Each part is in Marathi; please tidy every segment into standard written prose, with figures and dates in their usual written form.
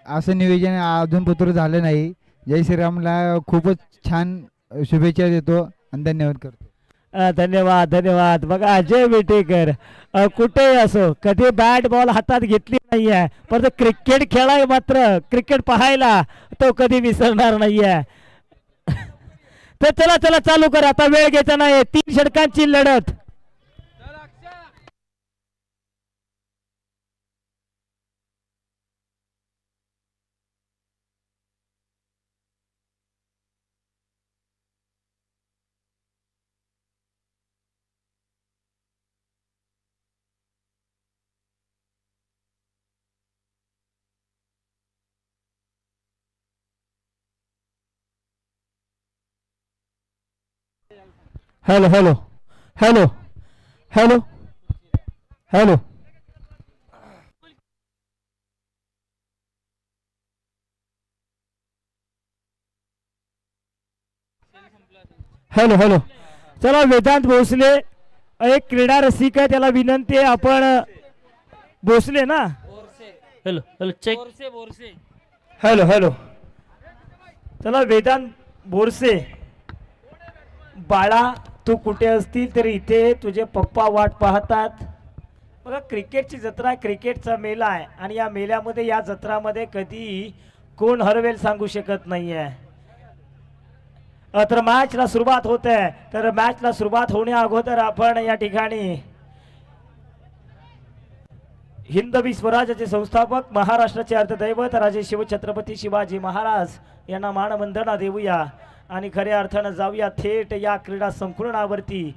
असं नियोजन अजून पत्र झालं नाही. जय श्रीरामला खूपच छान शुभेच्छा देतो आणि धन्यवाद करतो. धन्यवाद धन्यवाद. बघा अजय विटेकर कुठे असो कधी बॅट बॉल हातात घेतली नाहीये, परंतु क्रिकेट खेळाय मात्र क्रिकेट पाहायला तो कधी विसरणार नाहीये. तर चला चला चालू करा, आता वेळ घ्यायचा नाही. 3 षटकांची लढत. Hello hello hello hello hello. Hello hello. चला वेदांत भोसले एक क्रीडा रसिक आहे, त्याला विनंती आहे. आपण भोसले ना. Hello hello check. Hello hello. चला वेदांत बोरसे बाळा, तू कुठे असतील तरी इथे तुझे पप्पा वाट पाहतात. बघा क्रिकेटची जत्रा आहे, क्रिकेटचा मेला आहे आणि या मेल्यामध्ये या जत्रामध्ये कधी कोण हरवेल सांगू शकत नाहीये. तर मॅचला सुरुवात होते. तर मॅचला सुरुवात होण्या अगोदर आपण या ठिकाणी हिंदवी स्वराज्याचे संस्थापक महाराष्ट्राचे अर्धदैवत राजे शिवछत्रपती शिवाजी महाराज यांना मानवंदना देऊया आणि खऱ्या अर्थानं जाऊया थेट या क्रीडा संकुलनावरती,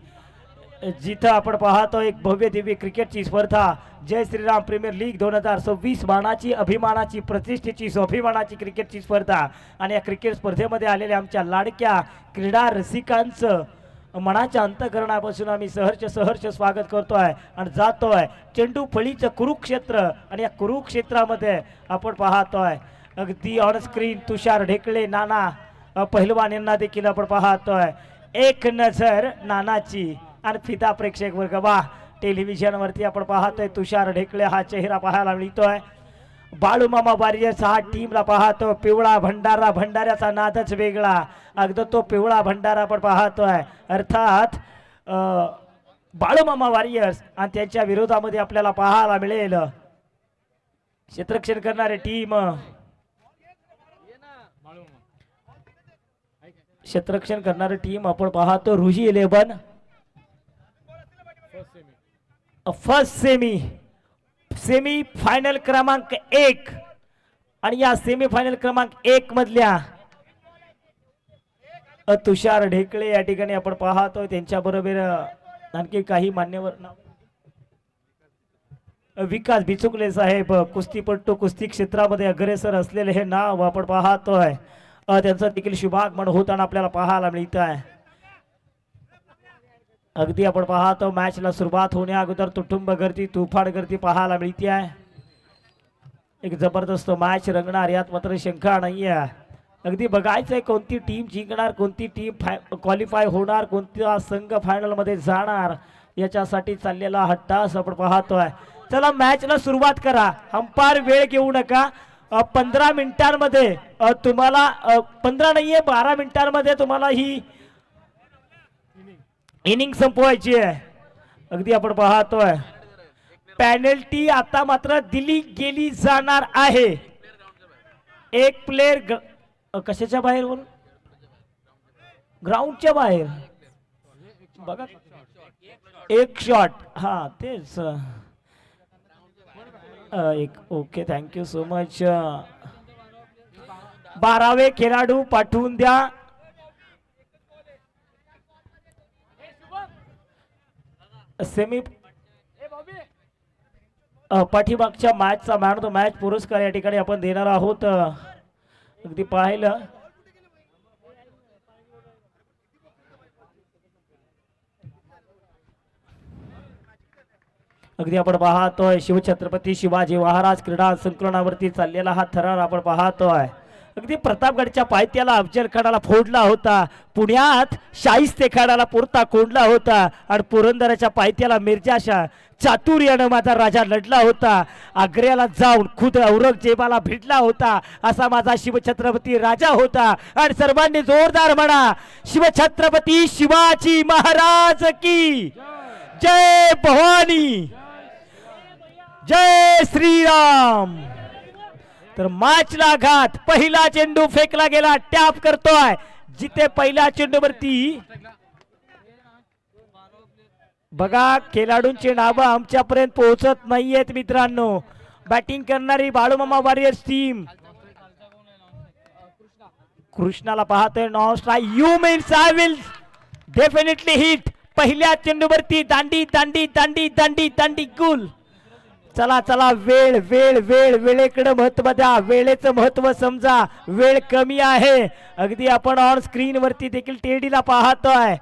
जिथं आपण पाहतो एक भव्य दिव्य क्रिकेटची स्पर्धा जय श्रीराम प्रीमियर लीग 2026 मानाची अभिमानाची प्रतिष्ठेची स्वाभिमानाची क्रिकेटची स्पर्धा. आणि या क्रिकेट स्पर्धेमध्ये आलेल्या आमच्या लाडक्या क्रीडा रसिकांचं मनाच्या अंतःकरणापासून आम्ही सहर्ष स्वागत करतोय आणि जातोय चेंडू फळीचं कुरुक्षेत्र. आणि या कुरुक्षेत्रामध्ये आपण पाहतोय अगदी ऑन स्क्रीन तुषार ढेकळे नाना पहिलवान यांना देखील आपण पाहतोय. एक नजर नानाची आणि फिदा प्रेक्षक वर्ग वा टेलिव्हिजन वरती आपण पाहतोय तुषार ढेकळे हा चेहरा पाहायला मिळतोय. बाळूमामा वॉरियर्स हा टीमला पाहतो. पिवळा भंडारा, भंडाऱ्याचा नादच वेगळा. अगदी तो पिवळा भंडारा आपण पाहतोय, अर्थात बाळूमामा वॉरियर्स. आणि त्यांच्या विरोधामध्ये आपल्याला पाहायला मिळेल क्षेत्ररक्षण करणारे टीम, क्षेत्ररक्षण करणारी टीम आपण पाहतो रुजी 11 फर्स्ट सेमी फायनल क्रमांक 1. आणि या सेमी फायनल क्रमांक 1 मधल्या तुषार ढेकळे या ठिकाणी आपण पाहतो. त्यांच्या बरोबर आणखी काही मान्यवर विकास बिचुकले साहेब कुस्तीपट्टू, कुस्ती क्षेत्रामध्ये अग्रेसर असलेले हे नाव आपण पाहतोय. त्यांचं देखील शुभागमन होताना आपल्याला पाहायला मिळत आहे. अगदी आपण पाहतो मॅचला सुरुवात होण्या अगोदर तुटुंब गर्दी तुफान गर्दी पाहायला मिळते आहे. एक जबरदस्त मॅच रंगणार यात मात्र शंका नाही आहे. अगदी बघायचंय कोणती टीम जिंकणार, कोणती टीम क्वालिफाय होणार, कोणता संघ फायनल मध्ये जाणार, याच्यासाठी चाललेला हा तास आपण पाहतोय. चला मॅचला सुरुवात करा, अंपायर वेळ घेऊ नका. 15 मिनिटांमध्ये तुम्हाला 15 नाहीये 12 मिनिटांमध्ये तुम्हाला ही इनिंग संपवायची आहे. अगदी आपण पाहतोय पेनल्टी आता मात्र दिली गेली जाणार आहे. एक प्लेयर कशाच्या बाहेर बोल, ग्राउंडच्या बाहेर बघा. एक शॉट, हा तेच एक. Okay thank you so much. 12वे खेळाडू पाठवून द्या. सेमी पाठीमागच्या मॅचचा मॅन ऑफ द मॅच पुरस्कार या ठिकाणी आपण देणार आहोत. अगदी पाहिलं अगदी आपण पाहतोय शिवछत्रपती शिवाजी महाराज क्रीडा संकुलनावरती चाललेला हा थरार आपण पाहतोय. अगदी प्रतापगडच्या पायथ्याला अफजल खानाला फोडला होता, पुण्यात शाहिस्ते खानाला पुरता कोंडला होता आणि पुरंदराच्या पायथ्याला मिर्जा शाह चातुर्यानं माझा राजा लढला होता, आग्र्याला जाऊन खुद औरंगजेबाला भिडला होता, असा माझा शिवछत्रपती राजा होता. आणि सर्वांनी जोरदार म्हणा, शिवछत्रपती शिवाजी महाराज की जय. भवानी, जय श्रीराम. तर माचला घात, पहिला चेंडू फेकला गेला, टॅप करतोय जिथे पहिल्या चेंडूवरती. बघा खेळाडूंची नावं आमच्यापर्यंत पोहोचत नाहीयेत मित्रांनो. बॅटिंग करणारी बाळूमामा वॉरियर्स टीम, कृष्णाला पाहतोय non strike. You means I will definitely hit. पहिल्या चेंडूवरती दांडी दांडी दांडी दांडी दांडी गुल. चला चला, वेळ वेळ वेळ, वेळेकडे महत्व द्या, वेळेचं महत्व समजा. वेळ कमी आहे. अगदी आपण ऑन स्क्रीन वरती देखील टेडीला पाहतोय.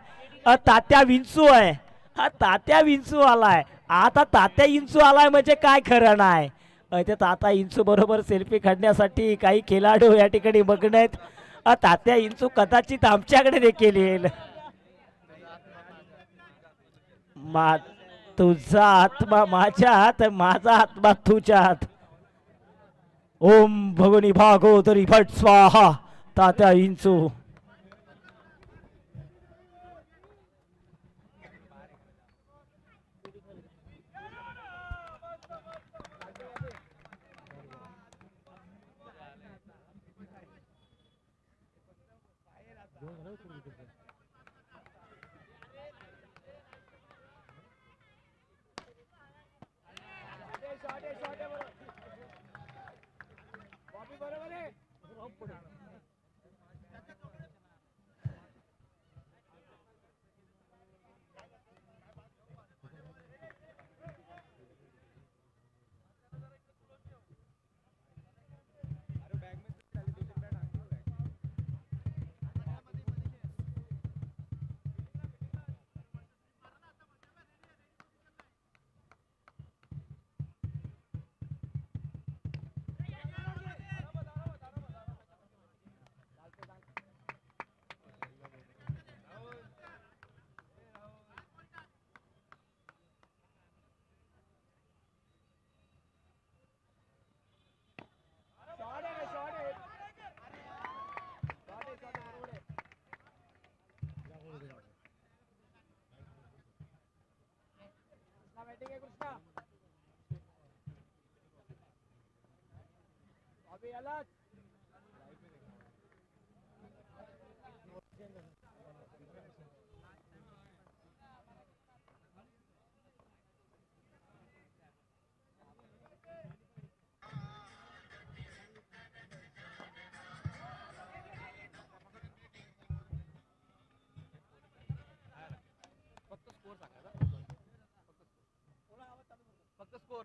तात्या विंचू आहे, हा तात्या विंचू आलाय. आता तात्या इंचू आलाय म्हणजे काय खरं नाही. ते तात्या इंचू बरोबर सेल्फी काढण्यासाठी काही खेळाडू या ठिकाणी बघण्यात. तात्या इंचू कदाचित आमच्याकडे देखील येईल. तुझा आत्मा माझ्यात, माझा आत्मा तुझ्यात. ओम भगवनी भागोदरी भट स्वाहा. तात्या इंचू.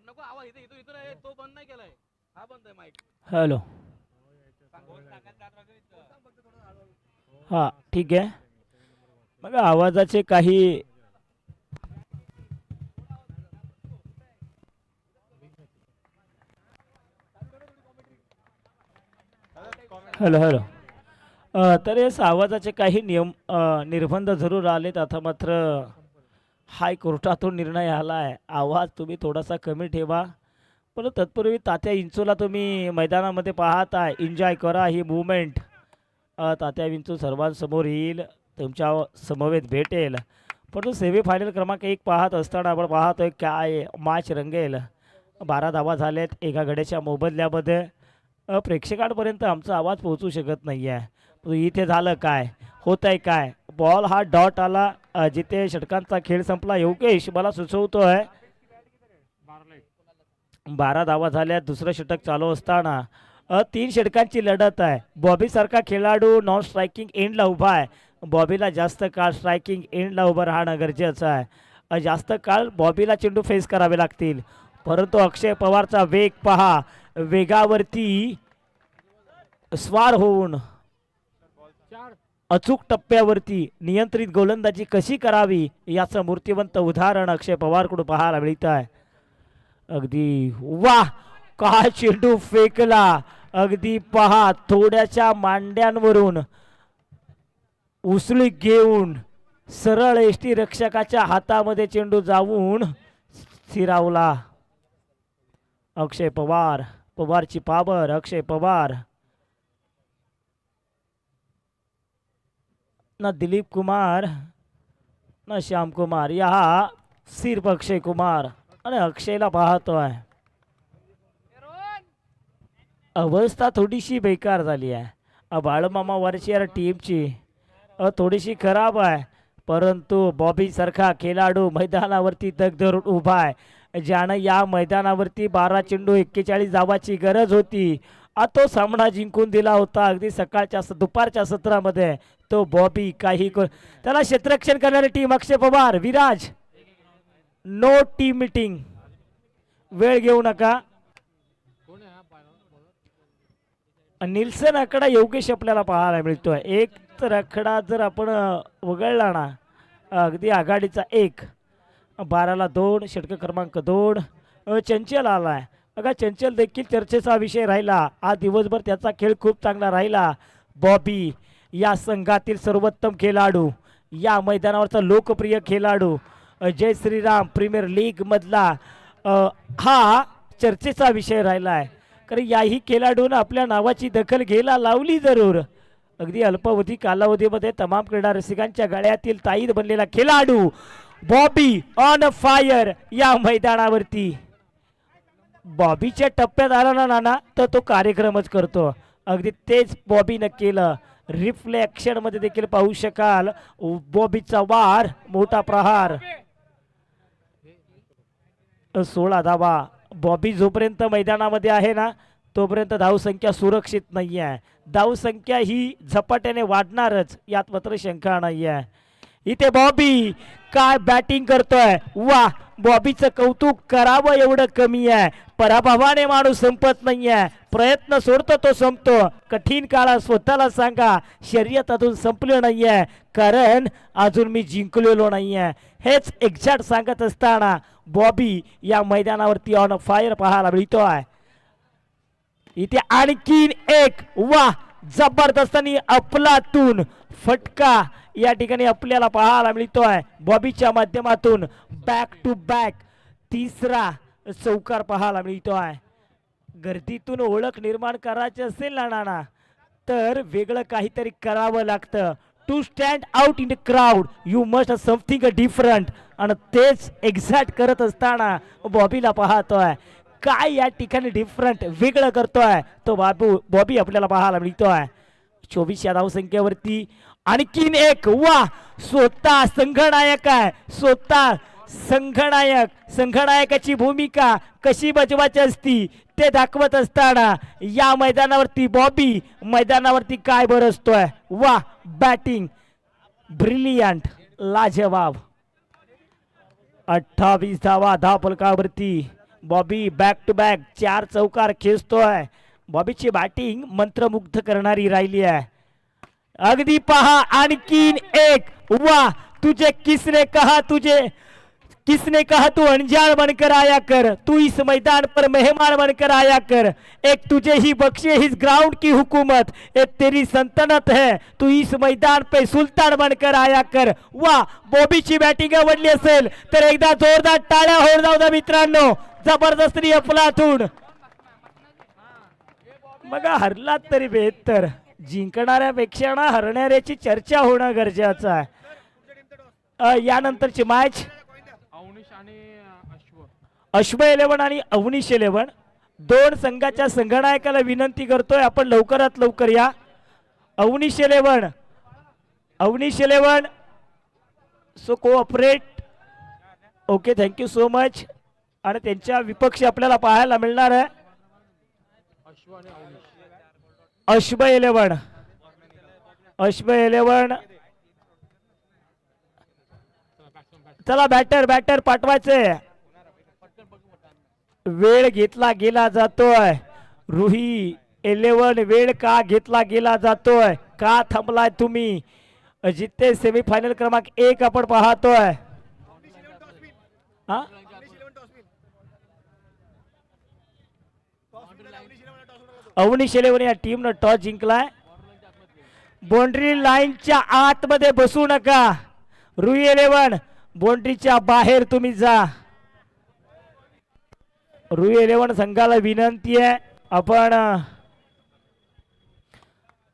नको आवाज इथे इथून इथून आहे, तो बंद नाही केलाय, हा बंद आहे माईक. हॅलो, हा ठीक आहे. मग आवाजाचे काही हॅलो हॅलो तर यास आवाजाचे काही नियम निर्बंध जरूर आलेत. आता मात्र हायकोर्टातून निर्णय आला आहे, आवाज तुम्ही थोडासा कमी ठेवा. पण तत्पूर्वी तात्या इंचूला तुम्ही मैदानामध्ये पाहत आहे, एन्जॉय करा ही मुवमेंट. तात्या विंचू सर्वांसमोर येईल, तुमच्या समवेत भेटेल. परंतु सेमीफायनल क्रमांक 1 पाहत असताना आपण पाहतोय काय मॅच रंगेल. 12 धावा झालेत एका गड्याच्या मोबदल्यामध्ये. प्रेक्षकांपर्यंत आमचा आवाज पोहोचू शकत नाही आहे. इथे झालं काय, होत आहे काय. बॉल हा डॉट आला, जिथे षटकांचा खेळ संपला. योगेश मला सुचवतोय 12 धावा झाल्या, दुसरं षटक चालू असताना 3 षटकांची लढत आहे. बॉबी सारखा खेळाडू नॉन स्ट्रायकिंग एंडला उभा आहे. बॉबीला जास्त काळ स्ट्रायकिंग एंडला उभं राहणं गरजेचं आहे. जास्त काळ बॉबीला चेंडू फेस करावे लागतील. परंतु अक्षय पवारचा वेग पहा, वेगावरती स्वार होऊन अचूक टप्प्यावरती नियंत्रित गोलंदाजी कशी करावी याचं मूर्तिवंत उदाहरण अक्षय पवारकडून पाहायला मिळत आहे. अगदी वाह, काय चेंडू फेकला. अगदी पहा, थोड्याच्या मांड्यांवरून उसळी घेऊन सरळ एष्टी रक्षकाच्या हातामध्ये चेंडू जाऊन सिरावला अक्षय पवार, पवारची पावर अक्षय पवार ना दिलीप कुमार ना श्याम कुमार, या सिर्फ अक्षय कुमार आणि अक्षयला पाहतोय. अवस्था थोडीशी बेकार झाली आहे बाळमामा वरची टीमची थोडीशी खराब आहे, परंतु बॉबी सारखा खेळाडू मैदानावरती तग धरून उभा आहे, ज्यानं या मैदानावरती 12 चेंडू 41 धावाची गरज होती. तो सामना जिंकून दिला होता अगदी सकाळच्या दुपारच्या सत्रामध्ये. तो बॉबी काही त्याला क्षेत्ररक्षण करणारी team Akshay Pawar, Viraj no team meeting, वेळ घेऊ नका. निल्सन आकडा योगेश आपल्याला पाहायला मिळतोय. एक तर आकडा जर आपण वगळला ना अगदी आघाडीचा 1, 12ला 2, षटक क्रमांक 2. चंचल आलाय बघा, चंचल देखील चर्चेचा विषय राहिला आज दिवसभर, त्याचा खेळ खूप चांगला राहिला. बॉबी या संघातील सर्वोत्तम खेळाडू, या मैदानावरचा लोकप्रिय खेळाडू, जय श्रीराम प्रीमियर लीग मधला हा चर्चेचा विषय राहिला आहे. कारण याही खेळाडूनं आपल्या नावाची दखल घ्यायला लावली जरूर. अगदी अल्पावधी कालावधीमध्ये तमाम क्रीडा रसिकांच्या गळ्यातील ताईद बनलेला खेळाडू बॉबी ऑन फायर या मैदानावरती. बॉबीच्या टप्प्यात आला ना नाना तर तो कार्यक्रमच करतो. अगदी तेच बॉबीनं केलं. रिफ्लेक्शन मध्ये देखील पाहू शकाल बॉबीचा वार, मोठा प्रहार. 16 धावा. बॉबी जोपर्यंत मैदानामध्ये आहे ना तोपर्यंत धावसंख्या सुरक्षित नाही आहे. धावसंख्या ही झपाट्याने वाढणारच, यात मात्र शंका नाही आहे. इथे बॉबी काय बॅटिंग करतोय, वा. बॉबीचं कौतुक करावं एवढं कमी आहे. पराभवाने माणूस संपत नाहीये, प्रयत्न सोडतो तो संपतो. कठीण काळात स्वतःला सांगा शर्यत अजून संपलं नाहीये, कारण अजून मी जिंकलेलो नाहीये. हेच एक्झॅक्ट सांगत असताना बॉबी या मैदानावरती ऑन फायर पाहायला मिळतोय. इथे आणखीन एक, वा, जबरदस्त आणि अफलातून फटका या ठिकाणी आपल्याला पाहायला मिळतोय. बॉबीच्या माध्यमातून बॅक टू बॅक तिसरा चौकार पाहायला मिळतोय. गर्दीतून ओळख निर्माण करायची असेल ना नाना तर वेगळं काहीतरी करावं लागतं. To stand out in the crowd you must something different, आणि तेच एक्झॅक्ट करत असताना बॉबीला पाहतोय. काय या ठिकाणी डिफरंट वेगळं करतोय तो बॉबी आपल्याला पाहायला मिळतोय. 24 या धावसंख्येवरती आणखीन एक, वा. स्वतः संघनायक आहे, स्वतः संघनायक. संघनायकाची भूमिका कशी बजवायची असती ते दाखवत असताना या मैदानावरती बॉबी मैदानावरती काय बरसतोय, वा. बॅटिंग ब्रिलियंट, लाजवाब. 28 धावा धावफलकावरती बॉबी बॅक टू बॅक 4 चौकार खेचतोय. बॉबीची बॅटिंग मंत्रमुग्ध करणारी राहिली आहे. अगदी पहा आणखीन एक, वा. किसने कहा तू अनजान बनकर आया कर, तू इस मैदान पर मेहमान बनकर आया कर. एक तुझे ही बख्शे इस ग्राउंड की हुकूमत, एक तेरी सल्तनत है, तू इस मैदान पे सुल्तान बनकर आया कर. वा. बॉबीची बॅटिंग आवडली असेल तर एकदा जोरदार टाळ्या होऊन जाऊ द्या मित्रांनो. जबरदस्त अफलातून. बघा, हरलात तरी बेहतर, जिंकणाऱ्यापेक्षा ना हरणाऱ्याची चर्चा होणं गरजेचं आहे. यानंतरची मॅच अश्व 11 आणि अवनीश 11 दोन संघाच्या संघनायकाला विनंती करतोय आपण लवकरात लवकर या. Avneesh 11 so cooperate. Okay, thank you so much. आणि त्यांच्या विपक्षी आपल्याला पाहायला मिळणार आहे अश्व 11. चला बॅटर पाठवायचे. वेळ घेतला गेला जातोय. रुही 11 वेळ का घेतला गेला जातोय, का थांबलाय तुम्ही? जिथे सेमीफायनल क्रमांक 1 आपण पाहतोय. हा, अवनीश 11 या टीमनं टॉस जिंकलाय. बाउंड्री लाईनच्या आतमध्ये बसू नका. रुई 11 बाउंड्रीच्या बाहेर तुम्ही जा. रुई 11 संघाला विनंती आहे आपण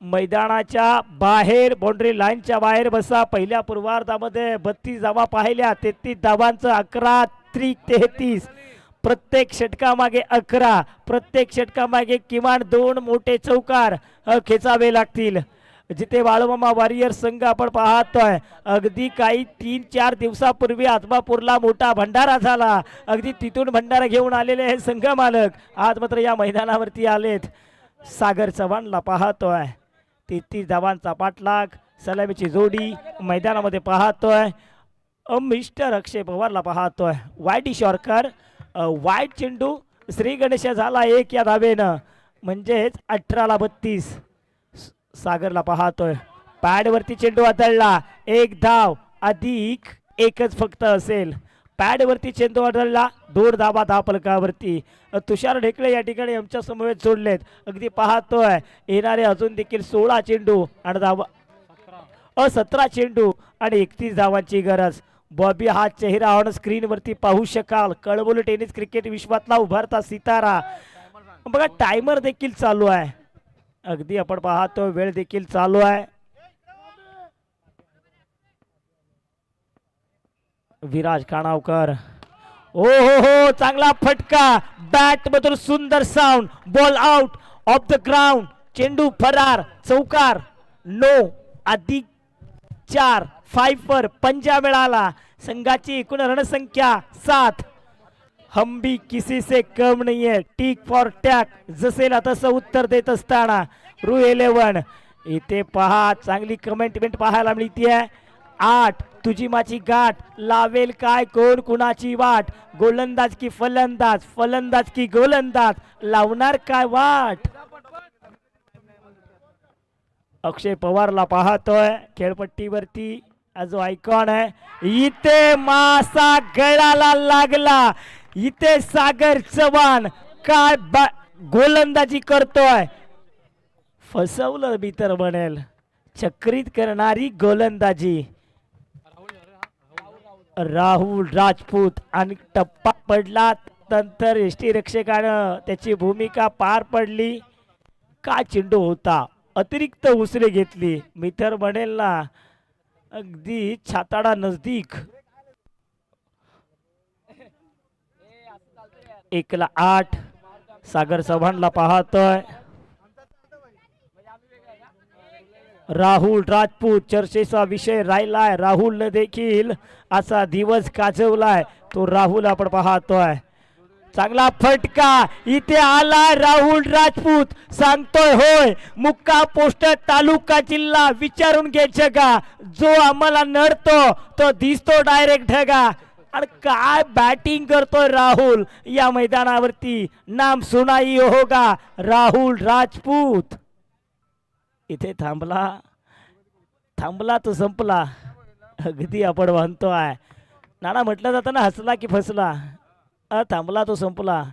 मैदानाच्या बाहेर बाउंड्री लाईनच्या बाहेर बसा. पहिल्या पूर्वार्धामध्ये 32 धावा पाहिल्या, 33 धावांचं 11 त्रिक 33. प्रत्येक षटकामागे 11, प्रत्येक षटकामागे किमान 2 मोठे चौकार खेचावे लागतील. जिथे बाळूमामा वॉरियर संघ आपण पाहतोय, अगदी काही 3-4 दिवसापूर्वी आत्मापूरला मोठा भंडारा झाला, अगदी तिथून भंडारा घेऊन आलेले हे संघ मालक आज मात्र या मैदानावरती आलेत. सागर चव्हाणला पाहतोय, 33 धावांचा पाठलाग, सलामीची जोडी मैदानामध्ये पाहतोय. मिस्टर अक्षय पवारला पाहतोय, वाईट शॉर्कर, वाईट चेंडू. श्री गणेश झाला 1 या धावेनं, म्हणजेच 18ला 32. सागरला पाहतोय, पॅडवरती चेंडू आदळला, 1 धाव अधिक 1च फक्त असेल. पॅडवरती चेंडू आदळला, 2 धावा धावफलकावरती. तुषार ढेकळे या ठिकाणी आमच्या समवेत जोडलेत. अगदी पाहतोय येणारे अजून देखील 16 चेंडू आणि 17 चेंडू आणि 31 धावांची गरज. बॉबी हा चेहरा ऑन स्क्रीन वरती पाहू शकाल. कळबोली टेनिस क्रिकेट विश्वातला उभारता सितारा. बघा टायमर देखील चालू आहे, अगदी आपण पाहतो वेळ देखील चालू आहे. विराज काणावकर, ओ हो चांगला फटका, बॅट मधून सुंदर sound, ball out of the ground. चेंडू फरार, चौकार. 9 अधिक 4 5 पंजा मिळाला. संघाची एकूण रणसंख्या 7. हम भी किसी से कम नहीं है, टिक फॉर टॅक, जसेला तसं उत्तर देत असताना रू 11 इथे पहा चांगली कमेंटमेंट पाहायला मिळते. 8 तुझी माझी गाठ, लावेल काय कोण कुणाची वाट, गोलंदाज की फलंदाज, फलंदाज की गोलंदाज, लावणार काय वाट. अक्षय पवारला पाहतोय खेळपट्टीवरती, जो आयकॉन आहे. इथे मासा गळाला लागला, इथे सागर चव्हाण काय गोलंदाजी करतोय. फसवलं मी तर म्हणेल, चक्रित करणारी गोलंदाजी. राहुल राजपूत आणि टप्पा पडला, नंतर यष्टीरक्षकानं त्याची भूमिका पार पडली. काय चेंडू होता, अतिरिक्त उसरे घेतली. मी तर म्हणेल ना अगदी छाताडा नजदीक. 1ला 8 सागर चव्हाणला पाहतोय. राहुल राजपूत चर्चेचा विषय राहिलाय. राहुलने देखील असा दिवस गाजवलाय, तो राहुल आपण पाहतोय. चांगला फटका इथे आला, राहुल राजपूत सांगतोय होय, मुक्का पोस्ट तालुका जिल्हा विचारून घे जगा, जो आम्हाला नडतो तो दिसतो डायरेक्ट ढगा. आणि काय बॅटिंग करतोय राहुल या मैदानावरती, नाम सुनाई होगा राहुल राजपूत. इथे थांबला तो संपला, अगदी आपण म्हणतोय. नाना म्हटलं जातं ना, हसला की फसला. थांबला तो संपला.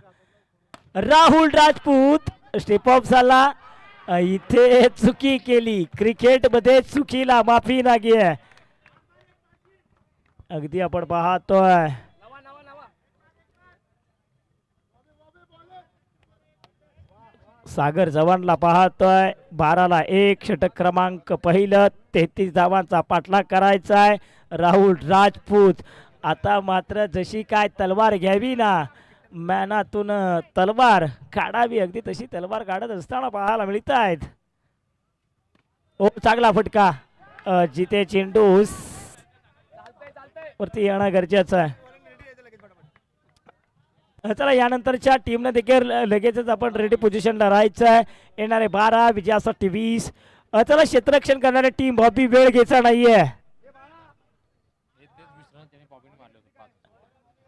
राहुल राजपूत स्टेप ऑफ झाला. इथे चुकी केली, क्रिकेट मध्ये चुकीला माफी नाही आहे. अगदी आपण पाहतोय सागर चव्हाणला पाहतोय. 12ला 1 षटक क्रमांक पहिलं, 33 धावांचा पाठलाग करायचा आहे राहुल राजपूत. आता मात्र जशी काय तलवार घ्यावी ना, मॅनातून तलवार काढावी, अगदी तशी तलवार काढत असताना पाहायला मिळत आहेत. ओ चांगला फटका, जिथे चेंडू वरती येणं गरजेचं आहे. चला यानंतरच्या टीमने देखील लगेचच आपण रेडी पोझिशनला राहायचं आहे. येणारे 12 विजयासाठी 20. चला क्षेत्ररक्षण करणारी टीम बॉबी वेळ घ्यायचा नाहीये.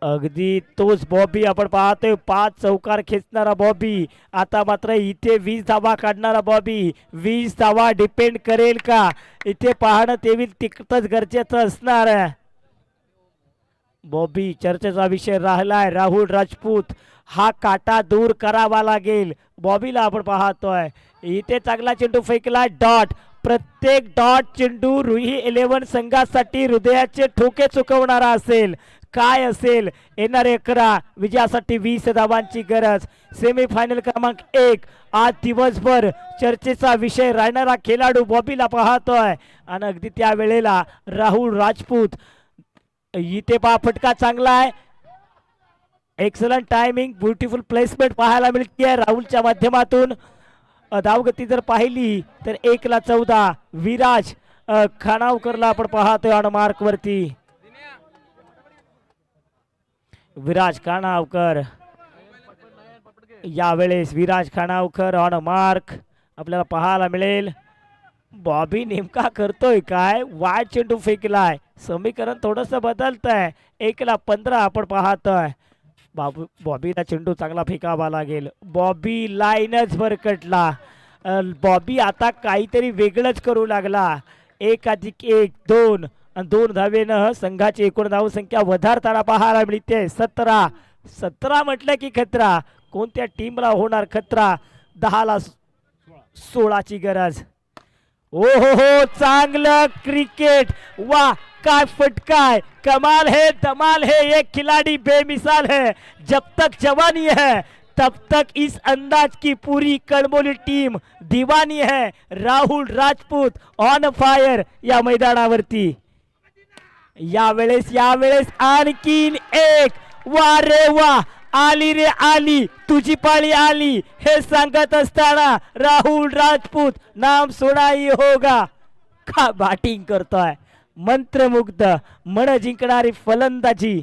अगदी तोच बॉबी आपण पाहतोय, 5 चौकार खेचणारा बॉबी. आता मात्र इथे 20 धावा काढणारा बॉबी. 20 धावा डिपेंड करेल का, इथे पाहणं तेवील तितकंच गरजेचं असणार आहे. बॉबी चर्चेचा विषय राहिलाय. राहुल राजपूत हा काटा दूर करावा लागेल. बॉबीला आपण पाहतोय, इथे चांगला चेंडू फेकलाय, डॉट. प्रत्येक डॉट चेंडू रुई 11 संघासाठी हृदयाचे ठोके चुकवणारा असेल. काय असेल येणारे 11 विजयासाठी 20 धावांची गरज. सेमीफायनल क्रमांक 1 आज दिवसभर चर्चेचा विषय राहणारा खेळाडू बॉबीला पाहतोय आणि अगदी त्या वेळेला राहुल राजपूत इथे पहा फटका चांगला आहे. एक्सलंट टायमिंग ब्युटिफुल प्लेसमेंट पाहायला मिळते राहुलच्या माध्यमातून. धावगती जर पाहिली तर 1ला 14 विराज खानावकरला आपण पाहतोय ऑन मार्क वरती. विराज खानावकर यावेळेस विराज खानावकर ऑन मार्क आपल्याला पाहायला मिळेल. बॉबी नेमका करतोय काय? वाईड चेंडू फेकलाय. समीकरण थोडस बदलत आहे. 1ला 15 आपण पाहतोय. बॉबीला चेंडू चांगला फेकावा लागेल. बॉबी लाईनच भरकटला. बॉबी आता काहीतरी वेगळंच करू लागला. 1+1 2 आणि 2 धावेनं संघाची एकूण धावसंख्या वधारताना पाहायला मिळते. 17 म्हटलं की खतरा. कोणत्या टीमला होणार खतरा? 10ला 16ची गरज. ओ हो चांगलं क्रिकेट. वाह काय फटकाय. कमाल है धमाल है. ये खिलाड़ी बेमिसाल है. जब तक जवानी है तब तक इस अंदाज की पूरी कणमोली टीम दीवानी है. राहुल राजपूत ऑन फायर या मैदानावरती. यावेळेस आणखीन एक. वा रे वा आली रे आली तुझी पाळी आली हे सांगत असताना राहुल राजपूत नाम सुनाई होगा. का बॅटिंग करतोय. मंत्रमुग्ध मन जिंकणारी फलंदाजी.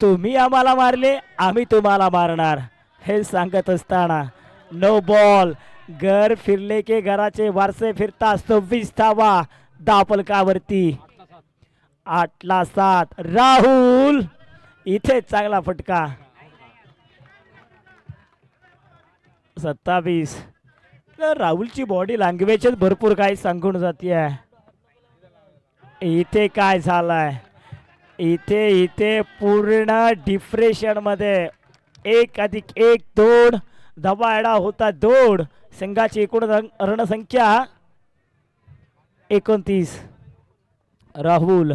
तुम्ही आम्हाला मारले आम्ही तुम्हाला मारणार हे सांगत असताना नो बॉल. घर फिरले के घराचे वारसे फिरता. 26 धावा दापलकावरती. 8ला 7 राहुल इथे चांगला फटका. 27 राहुलची बॉडी लँग्वेजच भरपूर काही सांगून जाते. इथे काय झालंय? इथे पूर्ण डिप्रेशन मध्ये 1+1 2 धावा एडा होता 2. संघाची एकूण रणसंख्या 29. राहुल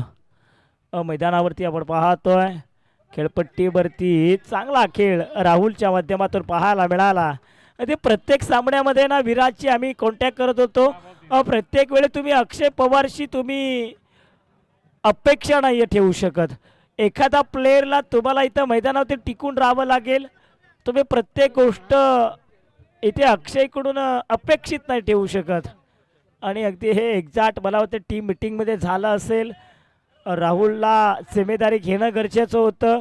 मैदानावरती आपण पाहतोय. खेळपट्टीवरती चांगला खेळ राहुलच्या माध्यमातून पाहायला मिळाला. ते प्रत्येक सामन्यामध्ये ना विराजची आम्ही कॉन्टॅक्ट करत होतो. प्रत्येक वेळी तुम्ही अक्षय पवारशी तुम्ही अपेक्षा नाही ठेवू शकत. एखादा प्लेअरला तुम्हाला इथं मैदानावरती टिकून राहावं लागेल. तुम्ही प्रत्येक गोष्ट इथे अक्षयकडून अपेक्षित नाही ठेवू शकत. आणि अगदी हे एक्झॅक्ट मला वाटतं टीम मिटिंगमध्ये झालं असेल. राहुलला जिम्मेदारी घेणं गरजेचं होतं.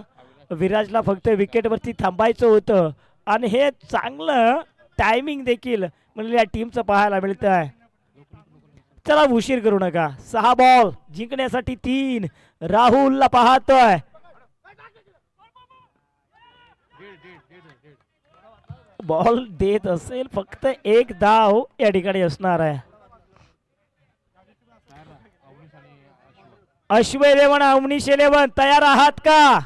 विराजला फक्त विकेटवरती थांबायचं होतं. आणि हे चांगलं टायमिंग देखील म्हणजे या टीमचं पाहायला मिळतं आहे. चला उशीर करू नका. 6 बॉल जिंकण्यासाठी 3. राहुलला पाहतोय. बॉल देत असेल फक्त 1 धाव या ठिकाणी असणार आहे. अश्व 11 अवनीश 11 तयार आहात का?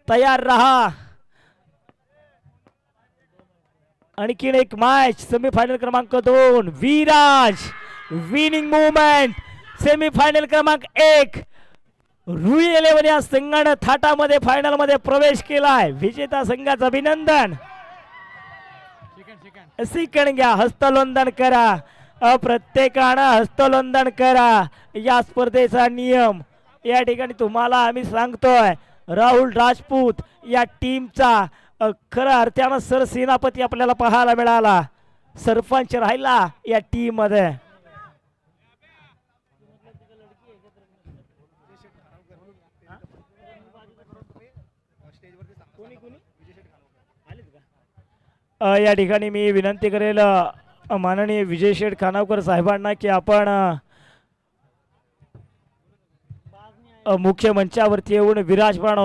तयार रहा. आणखीन एक मॅच सेमीफायनल क्रमांक 2 विराज विनिंग मूवमेंट. सेमीफायनल क्रमांक 1 रुई 11 या संघानं थाटामध्ये फायनल मध्ये प्रवेश केलाय. विजेता संघाचं अभिनंदन. सेकंड घ्या. हस्तलोंदन करा. प्रत्येकानं हस्तलोंदन करा. या स्पर्धेचा नियम या ठिकाणी तुम्हाला आम्ही सांगतोय. राहुल राजपूत या टीमचा खऱ्या अर्थानं सरसेनापती आपल्याला पाहायला मिळाला. सरपंच राहिला या टीम मध्ये. या ठिकाणी मी विनंती करेल माननीय विजय शेठ खानावकर साहेबांना की आपण मुख्य मंचावरती येऊन विराजमान